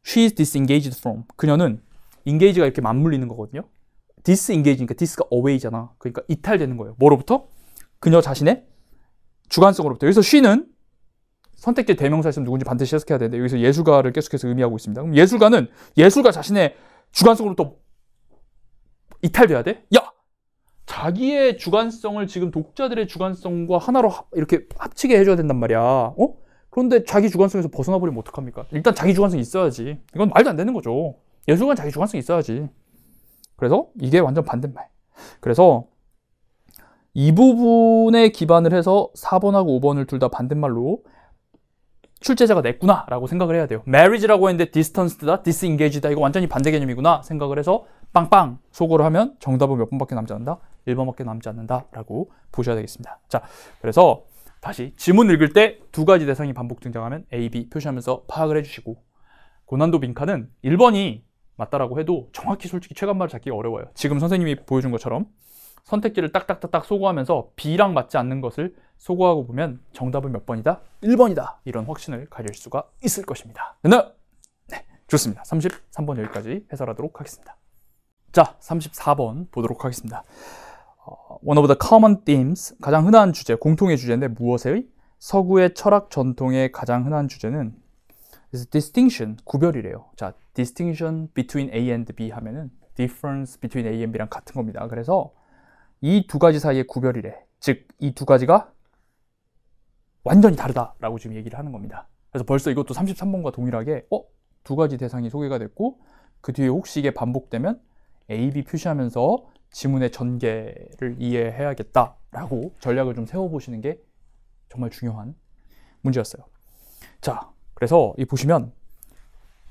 She is disengaged from. 그녀는 engage가 이렇게 맞물리는 거거든요. disengag니까 dis가 away잖아. 그러니까 이탈되는 거예요. 뭐로부터? 그녀 자신의 주관성으로부터. 여기서 she는 선택지 대명사 있으면 누군지 반드시 해석해야 되는데 여기서 예술가를 계속해서 의미하고 있습니다. 그럼 예술가는 예술가 자신의 주관성으로부터 이탈돼야 돼? 야! 자기의 주관성을 지금 독자들의 주관성과 하나로 이렇게 합치게 해줘야 된단 말이야. 그런데 자기 주관성에서 벗어나버리면 어떡합니까? 일단 자기 주관성이 있어야지. 이건 말도 안 되는 거죠. 예술가는 자기 주관성이 있어야지. 그래서 이게 완전 반대말. 그래서 이 부분에 기반을 해서 4번하고 5번을 둘 다 반대말로 출제자가 냈구나 라고 생각을 해야 돼요. marriage라고 했는데 distanced다, disengaged다. 이거 완전히 반대 개념이구나 생각을 해서 빵빵 소거를 하면 정답은 몇 번밖에 남지 않는다? 1번밖에 남지 않는다 라고 보셔야 되겠습니다. 자, 그래서 다시 지문 읽을 때 두 가지 대상이 반복 등장하면 A, B 표시하면서 파악을 해주시고, 고난도 빈칸은 1번이 맞다라고 해도 정확히 솔직히 최간말을 잡기가 어려워요. 지금 선생님이 보여준 것처럼 선택지를 딱딱딱딱 소거하면서 B랑 맞지 않는 것을 소거하고 보면 정답은 몇 번이다? 1번이다. 이런 확신을 가질 수가 있을 것입니다. 네, 좋습니다. 33번 여기까지 해설하도록 하겠습니다. 자, 34번 보도록 하겠습니다. One of the common themes, 가장 흔한 주제, 공통의 주제인데 무엇의? 서구의 철학 전통의 가장 흔한 주제는 is distinction, 구별이래요. 자, distinction between A and B 하면은 difference between A and B랑 같은 겁니다. 그래서 이 두 가지 사이의 구별이래. 즉, 이 두 가지가 완전히 다르다라고 지금 얘기를 하는 겁니다. 그래서 벌써 이것도 33번과 동일하게 두 가지 대상이 소개가 됐고 그 뒤에 혹시 이게 반복되면 A, B 표시하면서 지문의 전개를 이해해야겠다라고 전략을 좀 세워보시는 게 정말 중요한 문제였어요. 자, 그래서 이 보시면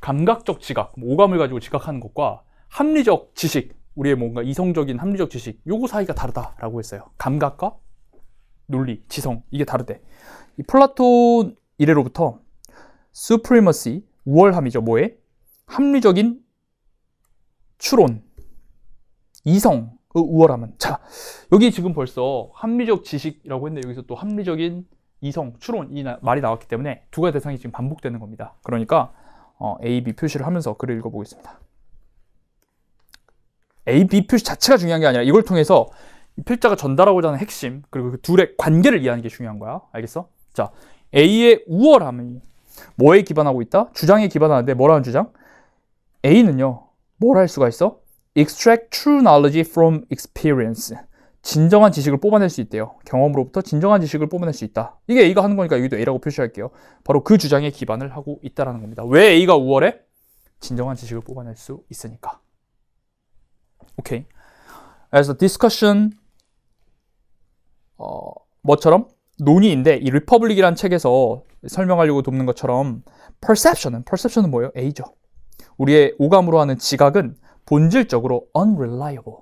감각적 지각, 오감을 가지고 지각하는 것과 합리적 지식, 우리의 뭔가 이성적인 합리적 지식, 요거 사이가 다르다라고 했어요. 감각과 논리, 지성, 이게 다르대. 이 플라톤 이래로부터 supremacy, 우월함이죠. 뭐에? 합리적인 추론, 이성의 우월함은. 자, 여기 지금 벌써 합리적 지식이라고 했는데 여기서 또 합리적인 이성, 추론 이 말이 나왔기 때문에 두 가지 대상이 지금 반복되는 겁니다. 그러니까 A, B 표시를 하면서 글을 읽어보겠습니다. A, B 표시 자체가 중요한 게 아니라 이걸 통해서 이 필자가 전달하고자 하는 핵심, 그리고 그 둘의 관계를 이해하는 게 중요한 거야. 알겠어? 자, A의 우월함이 뭐에 기반하고 있다? 주장에 기반하는데 뭐라는 주장? A는요, 뭘 할 수가 있어? Extract true knowledge from experience. 진정한 지식을 뽑아낼 수 있대요. 경험으로부터 진정한 지식을 뽑아낼 수 있다. 이게 A가 하는 거니까 여기도 A라고 표시할게요. 바로 그 주장에 기반을 하고 있다는 겁니다. 왜 A가 우월해? 진정한 지식을 뽑아낼 수 있으니까. 오케이. 그래서 discussion 뭐처럼? 논의인데 이 리퍼블릭이라는 책에서 설명하려고 돕는 것처럼 perception은 뭐예요? A죠. 우리의 오감으로 하는 지각은 본질적으로 unreliable.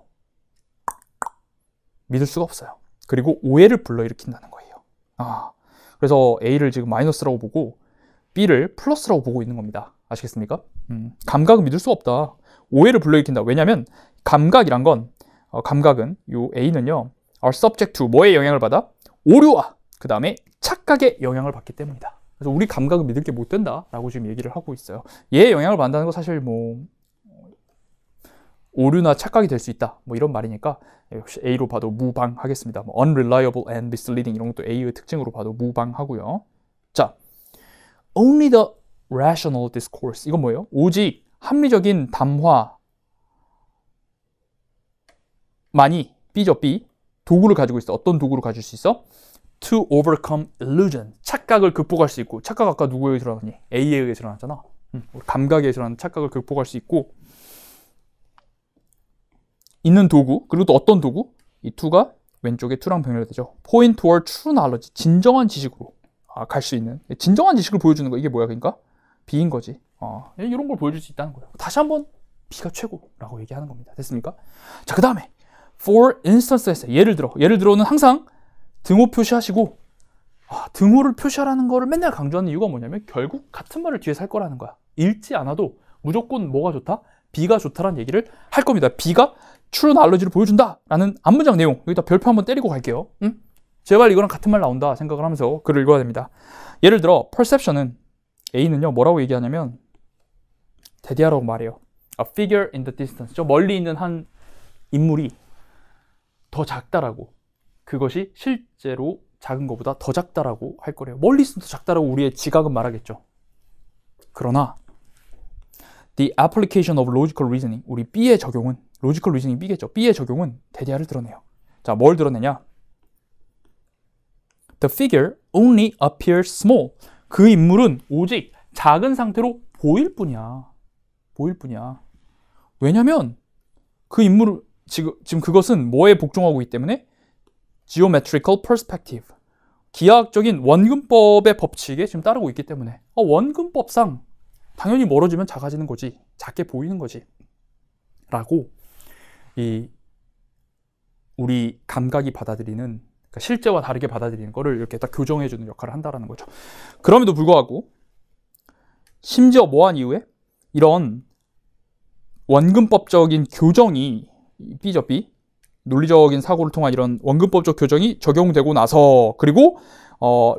믿을 수가 없어요. 그리고 오해를 불러일으킨다는 거예요. 그래서 A를 지금 마이너스라고 보고 B를 플러스라고 보고 있는 겁니다. 아시겠습니까? 감각은 믿을 수가 없다. 오해를 불러일으킨다. 왜냐하면 감각이란 건 감각은 요 A는요 are subject to 뭐에 영향을 받아? 오류와 그 다음에 착각에 영향을 받기 때문이다. 그래서 우리 감각은 믿을 게 못 된다라고 지금 얘기를 하고 있어요. 얘에 영향을 받는다는 거 사실 뭐 오류나 착각이 될 수 있다 뭐 이런 말이니까 역시 A로 봐도 무방하겠습니다. 뭐 unreliable and misleading 이런 것도 A의 특징으로 봐도 무방하고요. 자, only the rational discourse 이건 뭐예요? 오직 합리적인 담화만이 B죠. B 도구를 가지고 있어. 어떤 도구를 가질 수 있어? To overcome illusion 착각을 극복할 수 있고 착각 아까 누구에 의해 드러나니? A에 의해 드러났잖아. 감각에 의해 드러나는 착각을 극복할 수 있고 있는 도구, 그리고 또 어떤 도구? 이 2가 왼쪽에 2랑 병렬되죠. Point toward true knowledge, 진정한 지식으로 갈 수 있는 진정한 지식을 보여주는 거. 이게 뭐야 그러니까? B인 거지. 이런 걸 보여줄 수 있다는 거예요. 다시 한번 B가 최고라고 얘기하는 겁니다. 됐습니까? 자, 그 다음에 for instances, 예를 들어는 항상 등호 표시하시고 등호를 표시하라는 거를 맨날 강조하는 이유가 뭐냐면 결국 같은 말을 뒤에서 할 거라는 거야. 읽지 않아도 무조건 뭐가 좋다? B가 좋다라는 얘기를 할 겁니다. B가 true knowledge를 보여준다라는 앞문장 내용 여기다 별표 한번 때리고 갈게요. 응? 제발 이거랑 같은 말 나온다 생각을 하면서 글을 읽어야 됩니다. 예를 들어 perception은 A는요 뭐라고 얘기하냐면 대디하라고 말해요. A figure in the distance. 저 멀리 있는 한 인물이 더 작다라고. 그것이 실제로 작은 것보다 더 작다라고 할 거래요. 멀리 있으면 더 작다라고 우리의 지각은 말하겠죠. 그러나 the application of logical reasoning, 우리 B의 적용은 logical reasoning B겠죠. B의 적용은 대디아를 드러내요. 자, 뭘 드러내냐? The figure only appears small. 그 인물은 오직 작은 상태로 보일 뿐이야. 왜냐면 그 인물을 지금 그것은 뭐에 복종하고 있기 때문에 geometrical perspective. 기하학적인 원근법의 법칙에 지금 따르고 있기 때문에 원근법상 당연히 멀어지면 작아지는 거지. 작게 보이는 거지. 라고 우리 감각이 받아들이는 그러니까 실제와 다르게 받아들이는 거를 이렇게 딱 교정해주는 역할을 한다라는 거죠. 그럼에도 불구하고 심지어 뭐한 이후에 이런 원근법적인 교정이 B죠. B 논리적인 사고를 통한 이런 원근법적 교정이 적용되고 나서 그리고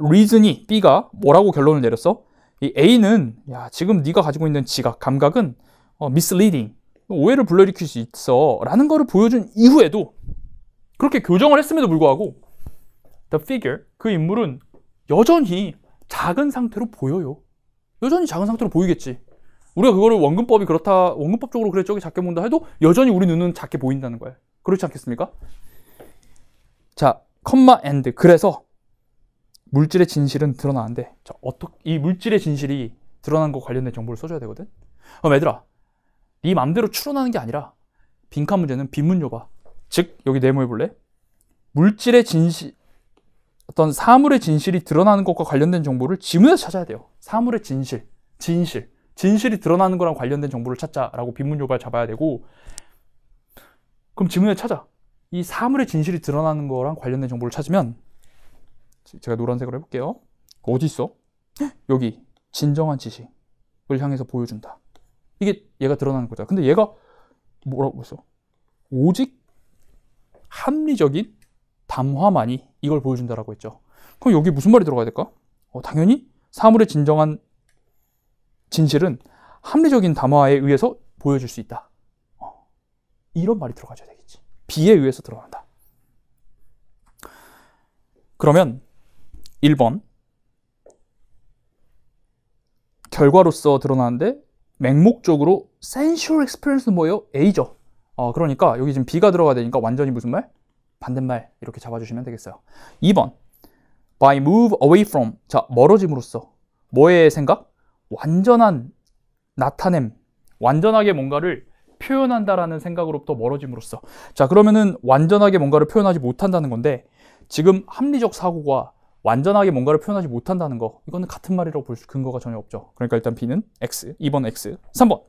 reason이 B가 뭐라고 결론을 내렸어? 이 A는 지금 네가 가지고 있는 지각, 감각은 misleading, 오해를 불러일으킬 수 있어 라는 거를 보여준 이후에도 그렇게 교정을 했음에도 불구하고 the figure, 그 인물은 여전히 작은 상태로 보여요. 여전히 작은 상태로 보이겠지. 우리가 그거를 원근법이 그렇다, 원근법적으로 그래 저기 작게 본다 해도 여전히 우리 눈은 작게 보인다는 거예요. 그렇지 않겠습니까? 자, 컴마 and. 그래서 물질의 진실은 드러나는데 자, 이 물질의 진실이 드러난 거 관련된 정보를 써줘야 되거든. 얘들아, 네 맘대로 추론하는 게 아니라 빈칸 문제는 빈문요 봐. 즉 여기 네모해 볼래? 물질의 진실, 어떤 사물의 진실이 드러나는 것과 관련된 정보를 지문에서 찾아야 돼요. 사물의 진실이 드러나는 거랑 관련된 정보를 찾자라고 빈문요발 잡아야 되고, 그럼 지문에 찾아. 이 사물의 진실이 드러나는 거랑 관련된 정보를 찾으면 제가 노란색으로 해볼게요. 어디 있어? 여기 진정한 지식을 향해서 보여준다. 이게 얘가 드러나는 거잖아. 근데 얘가 뭐라고 했어? 오직 합리적인 담화만이 이걸 보여준다라고 했죠. 그럼 여기 무슨 말이 들어가야 될까? 당연히 사물의 진정한 진실은 합리적인 담화에 의해서 보여줄 수 있다. 이런 말이 들어가줘야 되겠지. B에 의해서 드러난다. 그러면 1번 결과로서 드러나는데 맹목적으로 sensual experience는 뭐예요? A죠. 그러니까 여기 지금 B가 들어가야 되니까 완전히 무슨 말? 반대말 이렇게 잡아주시면 되겠어요. 2번 by move away from. 자, 멀어짐으로써 뭐의 생각? 완전한 나타냄, 완전하게 뭔가를 표현한다라는 생각으로부터 멀어짐으로써. 자, 그러면은 완전하게 뭔가를 표현하지 못한다는 건데 지금 합리적 사고가 완전하게 뭔가를 표현하지 못한다는 거, 이거는 같은 말이라고 볼 근거가 전혀 없죠. 그러니까 일단 B는 X, 2번 X. 3번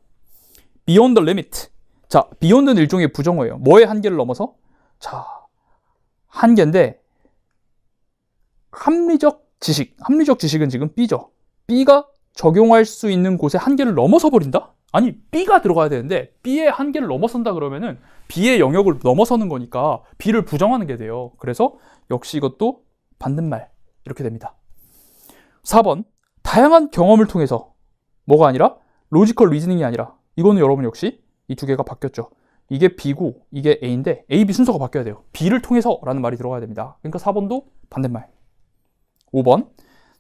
beyond the limit. 자, beyond는 일종의 부정어예요. 뭐의 한계를 넘어서? 자, 한계인데 합리적 지식은 지금 B죠. B가 적용할 수 있는 곳의 한계를 넘어서 버린다? 아니 B가 들어가야 되는데 B의 한계를 넘어선다 그러면은 B의 영역을 넘어서는 거니까 B를 부정하는 게 돼요. 그래서 역시 이것도 반대말 이렇게 됩니다. 4번 다양한 경험을 통해서 뭐가 아니라 로지컬 리즈닝이 아니라 이거는 여러분 역시 이 두 개가 바뀌었죠. 이게 B고 이게 A인데 A, B 순서가 바뀌어야 돼요. B를 통해서 라는 말이 들어가야 됩니다. 그러니까 4번도 반대말. 5번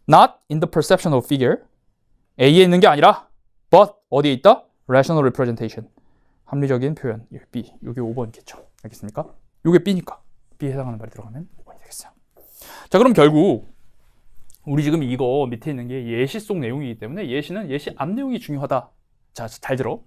Not in the perception of figure A에 있는 게 아니라 but 어디에 있다? Rational representation 합리적인 표현. B. 이게 5번이겠죠. 알겠습니까? 이게 B니까 B에 해당하는 말이 들어가면 5번이 되겠어요. 자 그럼 결국 우리 지금 이거 밑에 있는 게 예시 속 내용이기 때문에 예시는 예시 앞 내용이 중요하다. 자, 잘 들어.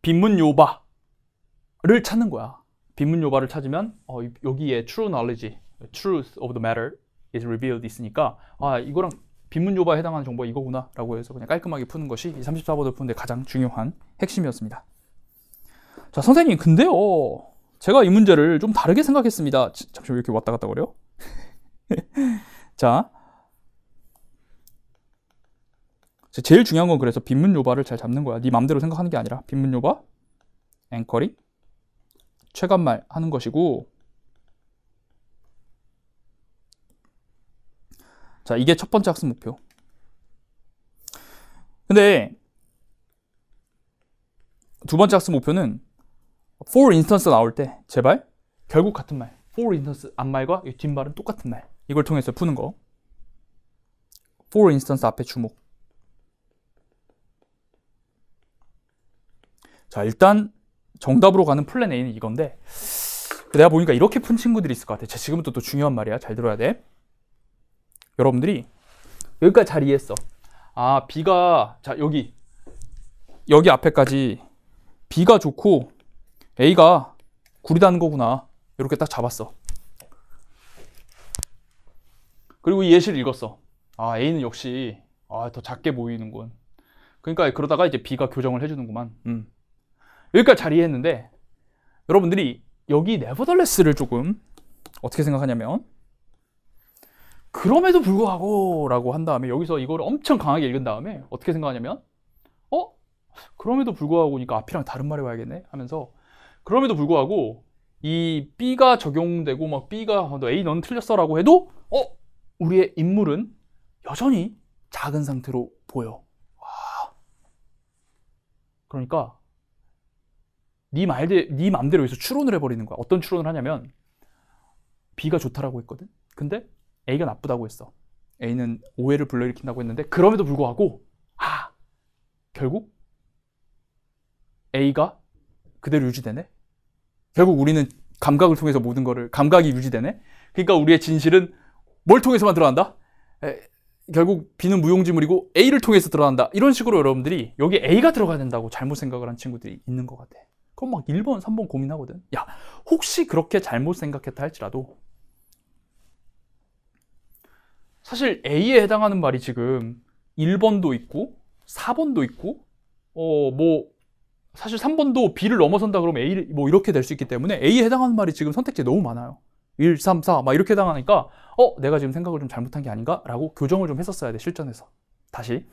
빈문 요바를 찾는 거야. 빈문 요바를 찾으면 여기에 true knowledge, truth of the matter is revealed 있으니까 이거랑 빈문 요바에 해당하는 정보가 이거구나 라고 해서 그냥 깔끔하게 푸는 것이 이 34번을 푸는데 가장 중요한 핵심이었습니다. 자 선생님 근데요 제가 이 문제를 좀 다르게 생각했습니다. 잠시만 왜 이렇게 왔다 갔다 거려? 자 제일 중요한 건 그래서 빈문 요바를 잘 잡는 거야. 네 맘대로 생각하는 게 아니라 빈문 요바, 앵커링, 최간말 하는 것이고 자 이게 첫 번째 학습 목표. 근데 두 번째 학습 목표는 for instance 나올 때 제발 결국 같은 말 for instance 앞말과 이 뒷말은 똑같은 말 이걸 통해서 푸는 거. for instance 앞에 주목. 자 일단 정답으로 가는 플랜 A는 이건데 내가 보니까 이렇게 푼 친구들이 있을 것 같아. 지금부터 또 중요한 말이야. 잘 들어야 돼. 여러분들이 여기까지 잘 이해했어. B가 자 여기 앞에까지 B가 좋고 A가 구리다는 거구나. 이렇게 딱 잡았어. 그리고 이 예시를 읽었어. A는 역시 더 작게 보이는군. 그러니까 그러다가 이제 B가 교정을 해주는구만. 여기까지 잘 이해했는데 여러분들이 여기 nevertheless를 조금 어떻게 생각하냐면 그럼에도 불구하고 라고 한 다음에 여기서 이거를 엄청 강하게 읽은 다음에 어떻게 생각하냐면 그럼에도 불구하고니까 앞이랑 다른 말해 봐야겠네 하면서 그럼에도 불구하고 이 B가 적용되고 막 B가 너 A 너는 틀렸어 라고 해도 우리의 인물은 여전히 작은 상태로 보여. 그러니까 네 맘대로 여기서 추론을 해버리는 거야. 어떤 추론을 하냐면 B가 좋다라고 했거든. 근데 A가 나쁘다고 했어. A는 오해를 불러일으킨다고 했는데 그럼에도 불구하고 결국 A가 그대로 유지되네. 결국 우리는 감각을 통해서 모든 거를 감각이 유지되네. 그러니까 우리의 진실은 뭘 통해서만 드러난다? 결국 B는 무용지물이고 A를 통해서 드러난다. 이런 식으로 여러분들이 여기 A가 들어가야 된다고 잘못 생각을 한 친구들이 있는 것 같아. 그럼 막 1번, 3번 고민하거든. 야, 혹시 그렇게 잘못 생각했다 할지라도 사실 A에 해당하는 말이 지금 1번도 있고 4번도 있고 사실 3번도 B를 넘어선다 그러면 A 뭐 이렇게 될 수 있기 때문에 A에 해당하는 말이 지금 선택지에 너무 많아요. 1, 3, 4 막 이렇게 해당하니까 내가 지금 생각을 좀 잘못한 게 아닌가? 라고 교정을 좀 했었어야 돼. 실전에서. 다시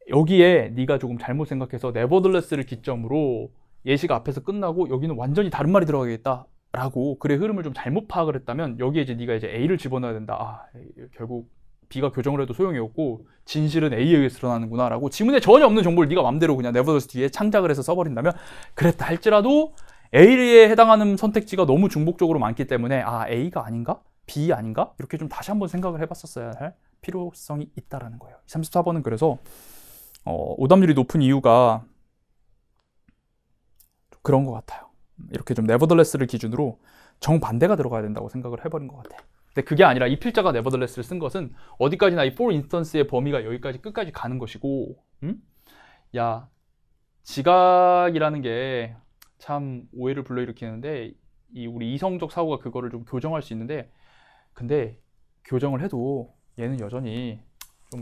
여기에 네가 조금 잘못 생각해서 nevertheless를 기점으로 예시가 앞에서 끝나고 여기는 완전히 다른 말이 들어가겠다 라고 글의 흐름을 좀 잘못 파악을 했다면 여기에 이제 네가 이제 A를 집어넣어야 된다. 결국 B가 교정을 해도 소용이 없고 진실은 A에 의해서 드러나는구나 라고 지문에 전혀 없는 정보를 네가 맘대로 그냥 nevertheless 뒤에 창작을 해서 써버린다면 그랬다 할지라도 A에 해당하는 선택지가 너무 중복적으로 많기 때문에 A가 아닌가? B 아닌가? 이렇게 좀 다시 한번 생각을 해봤었어야 할 필요성이 있다라는 거예요. 34번은 그래서 오답률이 높은 이유가 그런 것 같아요. 이렇게 좀 nevertheless를 기준으로 정반대가 들어가야 된다고 생각을 해버린 것 같아요. 근데 그게 아니라 이 필자가 nevertheless를 쓴 것은 어디까지나 이 for instance의 범위가 여기까지 끝까지 가는 것이고 야 지각이라는 게 참 오해를 불러일으키는데 우리 이성적 사고가 그거를 좀 교정할 수 있는데 근데 교정을 해도 얘는 여전히 좀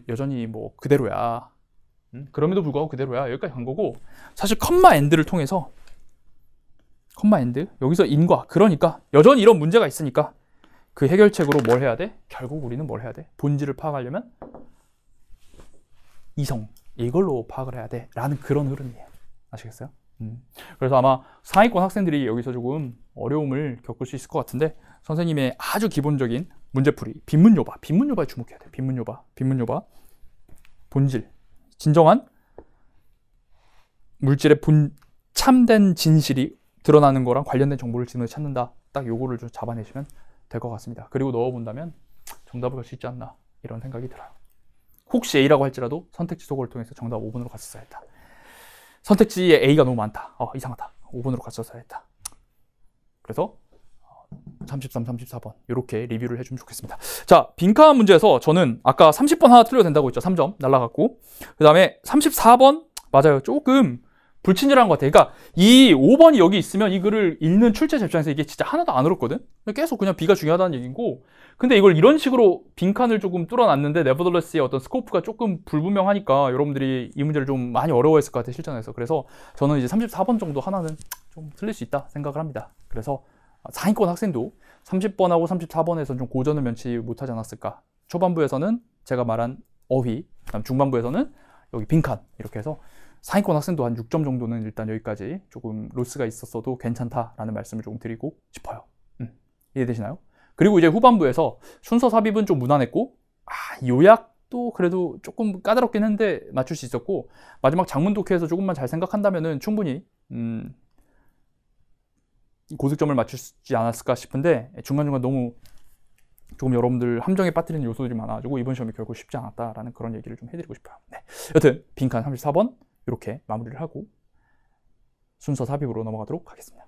여전히 뭐 그대로야. 그럼에도 불구하고 그대로야. 여기까지 간 거고 사실 컴마 앤드를 통해서 컴마 앤드 여기서 인과 그러니까 여전히 이런 문제가 있으니까 그 해결책으로 뭘 해야 돼? 결국 우리는 뭘 해야 돼? 본질을 파악하려면 이성 이걸로 파악을 해야 돼 라는 그런 흐름이에요. 아시겠어요? 그래서 아마 상위권 학생들이 여기서 조금 어려움을 겪을 수 있을 것 같은데 선생님의 아주 기본적인 문제풀이 빈문요바에 주목해야 돼. 빈문요바 본질 진정한 물질의 참된 진실이 드러나는 거랑 관련된 정보를 찾는다. 딱 요거를 좀 잡아내시면 될 것 같습니다. 그리고 넣어본다면 정답을 갈 수 있지 않나 이런 생각이 들어요. 혹시 A라고 할지라도 선택지 소거를 통해서 정답 5번으로 갔었어야 했다. 선택지에 A가 너무 많다. 이상하다. 5번으로 갔었어야 했다. 그래서 33, 34번 이렇게 리뷰를 해주면 좋겠습니다. 자, 빈칸 문제에서 저는 아까 30번 하나 틀려도 된다고 했죠. 3점 날라갔고 그 다음에 34번 맞아요. 조금 불친절한 것 같아요. 그러니까 이 5번이 여기 있으면 이 글을 읽는 출제 입장에서 이게 진짜 하나도 안 어렵거든. 계속 그냥 B가 중요하다는 얘기고 근데 이걸 이런 식으로 빈칸을 조금 뚫어놨는데 네버더레스의 어떤 스코프가 조금 불분명하니까 여러분들이 이 문제를 좀 많이 어려워했을 것 같아요. 실전에서. 그래서 저는 이제 34번 정도 하나는 좀 틀릴 수 있다 생각을 합니다. 그래서 상위권 학생도 30번하고 34번에서 좀 고전을 면치 못하지 않았을까. 초반부에서는 제가 말한 어휘, 그다음 중반부에서는 여기 빈칸 이렇게 해서 상위권 학생도 한 6점 정도는 일단 여기까지 조금 로스가 있었어도 괜찮다라는 말씀을 조금 드리고 싶어요. 이해되시나요? 그리고 이제 후반부에서 순서 삽입은 좀 무난했고 요약도 그래도 조금 까다롭긴 했는데 맞출 수 있었고 마지막 장문 독해에서 조금만 잘 생각한다면은 충분히 고득점을 맞출 수 있지 않았을까 싶은데 중간중간 너무 조금 여러분들 함정에 빠뜨리는 요소들이 많아가지고 이번 시험이 결국 쉽지 않았다라는 그런 얘기를 좀 해드리고 싶어요. 네. 여튼 빈칸 34번 이렇게 마무리를 하고 순서 삽입으로 넘어가도록 하겠습니다.